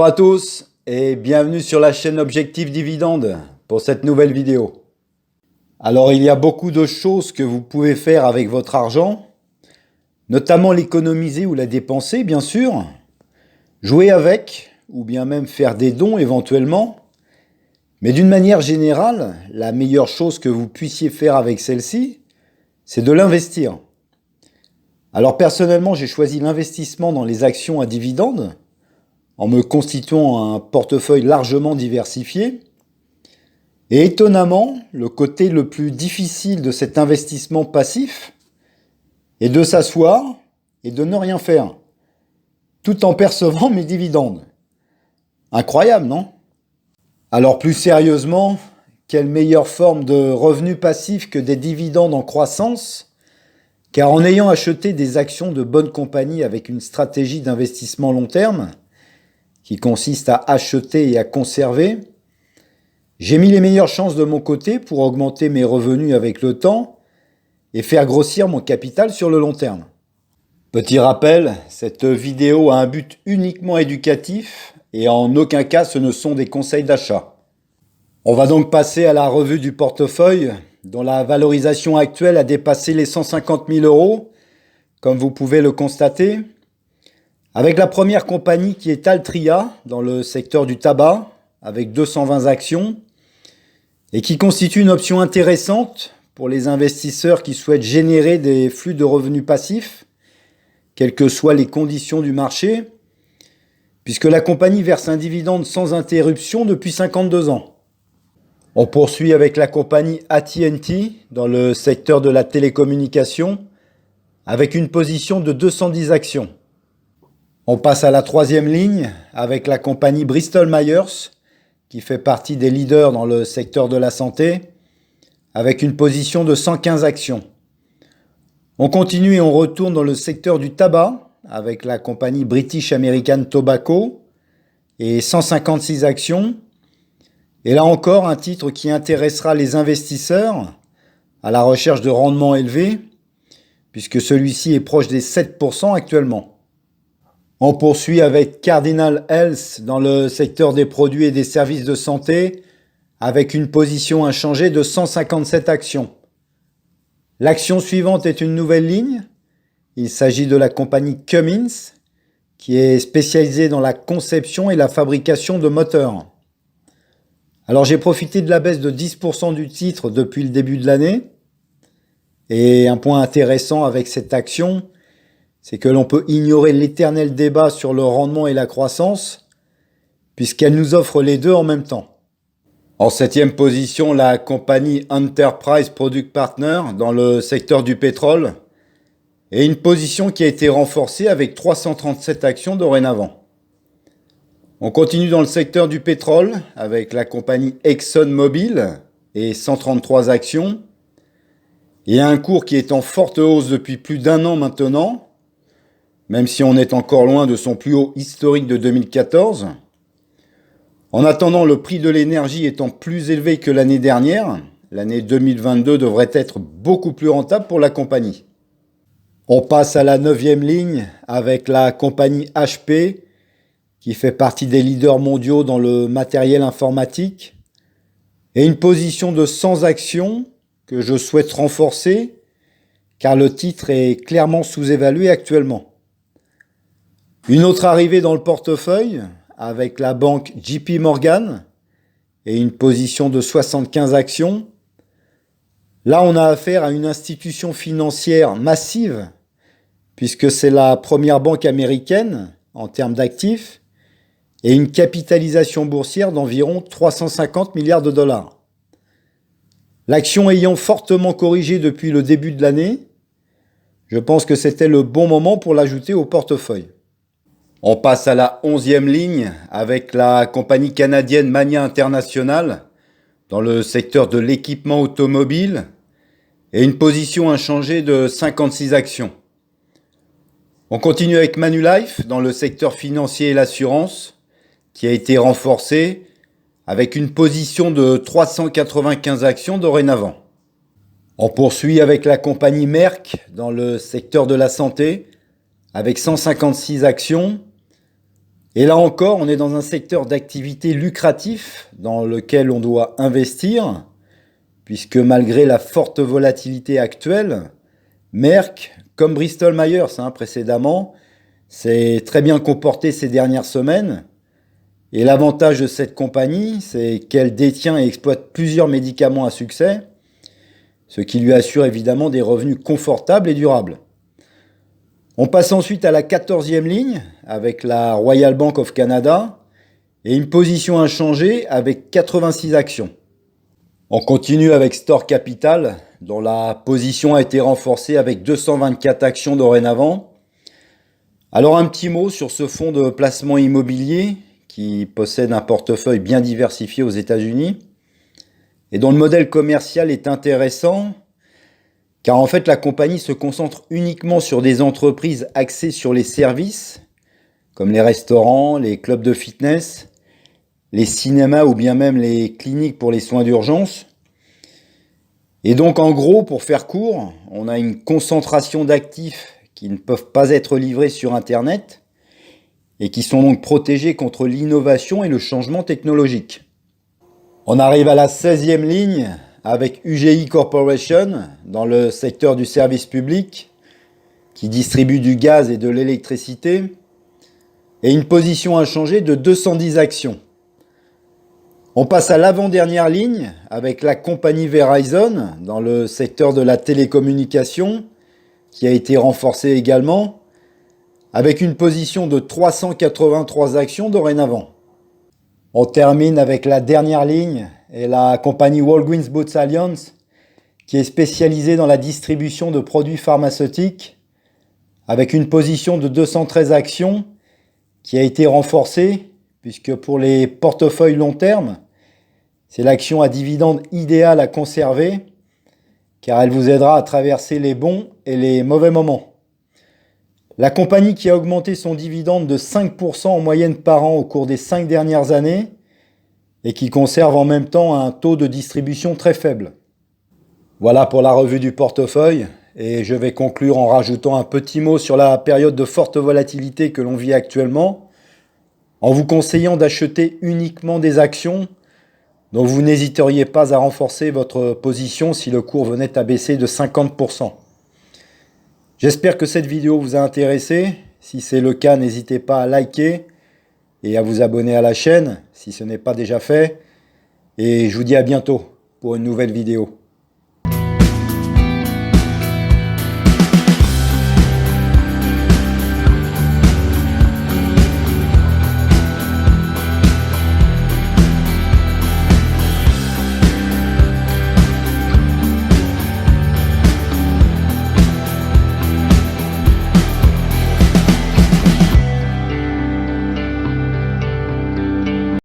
Bonjour à tous et bienvenue sur la chaîne Objectif Dividende pour cette nouvelle vidéo. Alors il y a beaucoup de choses que vous pouvez faire avec votre argent, notamment l'économiser ou la dépenser bien sûr, jouer avec ou bien même faire des dons éventuellement. Mais d'une manière générale, la meilleure chose que vous puissiez faire avec celle-ci, c'est de l'investir. Alors personnellement, j'ai choisi l'investissement dans les actions à dividendes en me constituant un portefeuille largement diversifié. Et étonnamment, le côté le plus difficile de cet investissement passif est de s'asseoir et de ne rien faire, tout en percevant mes dividendes. Incroyable, non? Alors plus sérieusement, quelle meilleure forme de revenu passif que des dividendes en croissance? Car en ayant acheté des actions de bonne compagnie avec une stratégie d'investissement long terme, qui consiste à acheter et à conserver, j'ai mis les meilleures chances de mon côté pour augmenter mes revenus avec le temps et faire grossir mon capital sur le long terme. Petit rappel, cette vidéo a un but uniquement éducatif et en aucun cas ce ne sont des conseils d'achat. On va donc passer à la revue du portefeuille dont la valorisation actuelle a dépassé les 150 000 €, comme vous pouvez le constater, avec la première compagnie qui est Altria dans le secteur du tabac, avec 220 actions, et qui constitue une option intéressante pour les investisseurs qui souhaitent générer des flux de revenus passifs, quelles que soient les conditions du marché, puisque la compagnie verse un dividende sans interruption depuis 52 ans. On poursuit avec la compagnie AT&T dans le secteur de la télécommunication, avec une position de 210 actions. On passe à la troisième ligne avec la compagnie Bristol Myers, qui fait partie des leaders dans le secteur de la santé, avec une position de 115 actions. On continue et on retourne dans le secteur du tabac, avec la compagnie British American Tobacco, et 156 actions. Et là encore, un titre qui intéressera les investisseurs à la recherche de rendements élevés, puisque celui-ci est proche des 7% actuellement. On poursuit avec Cardinal Health dans le secteur des produits et des services de santé avec une position inchangée de 157 actions. L'action suivante est une nouvelle ligne. Il s'agit de la compagnie Cummins qui est spécialisée dans la conception et la fabrication de moteurs. Alors j'ai profité de la baisse de 10% du titre depuis le début de l'année. Et un point intéressant avec cette action, c'est que l'on peut ignorer l'éternel débat sur le rendement et la croissance, puisqu'elle nous offre les deux en même temps. En 7e position, la compagnie Enterprise Product Partner dans le secteur du pétrole, et une position qui a été renforcée avec 337 actions dorénavant. On continue dans le secteur du pétrole avec la compagnie ExxonMobil et 133 actions, et un cours qui est en forte hausse depuis plus d'1 an maintenant, même si on est encore loin de son plus haut historique de 2014. En attendant, le prix de l'énergie étant plus élevé que l'année dernière, l'année 2022 devrait être beaucoup plus rentable pour la compagnie. On passe à la 9e ligne avec la compagnie HP, qui fait partie des leaders mondiaux dans le matériel informatique, et une position de 100 actions que je souhaite renforcer, car le titre est clairement sous-évalué actuellement. Une autre arrivée dans le portefeuille avec la banque JP Morgan et une position de 75 actions. Là, on a affaire à une institution financière massive puisque c'est la première banque américaine en termes d'actifs et une capitalisation boursière d'environ 350 milliards de dollars. L'action ayant fortement corrigé depuis le début de l'année, je pense que c'était le bon moment pour l'ajouter au portefeuille. On passe à la 11e ligne avec la compagnie canadienne Mania International dans le secteur de l'équipement automobile et une position inchangée de 56 actions. On continue avec Manulife dans le secteur financier et l'assurance qui a été renforcé avec une position de 395 actions dorénavant. On poursuit avec la compagnie Merck dans le secteur de la santé avec 156 actions. Et là encore, on est dans un secteur d'activité lucratif dans lequel on doit investir, puisque malgré la forte volatilité actuelle, Merck, comme Bristol Myers précédemment, s'est très bien comporté ces dernières semaines. Et l'avantage de cette compagnie, c'est qu'elle détient et exploite plusieurs médicaments à succès, ce qui lui assure évidemment des revenus confortables et durables. On passe ensuite à la 14e ligne avec la Royal Bank of Canada et une position inchangée avec 86 actions. On continue avec Store Capital, dont la position a été renforcée avec 224 actions dorénavant. Alors un petit mot sur ce fonds de placement immobilier qui possède un portefeuille bien diversifié aux États-Unis et dont le modèle commercial est intéressant car en fait la compagnie se concentre uniquement sur des entreprises axées sur les services comme les restaurants, les clubs de fitness, les cinémas ou bien même les cliniques pour les soins d'urgence. Et donc en gros, pour faire court, on a une concentration d'actifs qui ne peuvent pas être livrés sur Internet et qui sont donc protégés contre l'innovation et le changement technologique. On arrive à la 16e ligne avec UGI Corporation dans le secteur du service public qui distribue du gaz et de l'électricité et une position inchangée de 210 actions. On passe à l'avant-dernière ligne avec la compagnie Verizon dans le secteur de la télécommunication qui a été renforcée également avec une position de 383 actions dorénavant. On termine avec la dernière ligne et la compagnie Walgreens Boots Alliance qui est spécialisée dans la distribution de produits pharmaceutiques avec une position de 213 actions qui a été renforcée puisque pour les portefeuilles long terme, c'est l'action à dividende idéale à conserver car elle vous aidera à traverser les bons et les mauvais moments. La compagnie qui a augmenté son dividende de 5% en moyenne par an au cours des 5 dernières années et qui conserve en même temps un taux de distribution très faible. Voilà pour la revue du portefeuille et je vais conclure en rajoutant un petit mot sur la période de forte volatilité que l'on vit actuellement en vous conseillant d'acheter uniquement des actions dont vous n'hésiteriez pas à renforcer votre position si le cours venait à baisser de 50%. J'espère que cette vidéo vous a intéressé. Si c'est le cas, n'hésitez pas à liker et à vous abonner à la chaîne si ce n'est pas déjà fait. Et je vous dis à bientôt pour une nouvelle vidéo.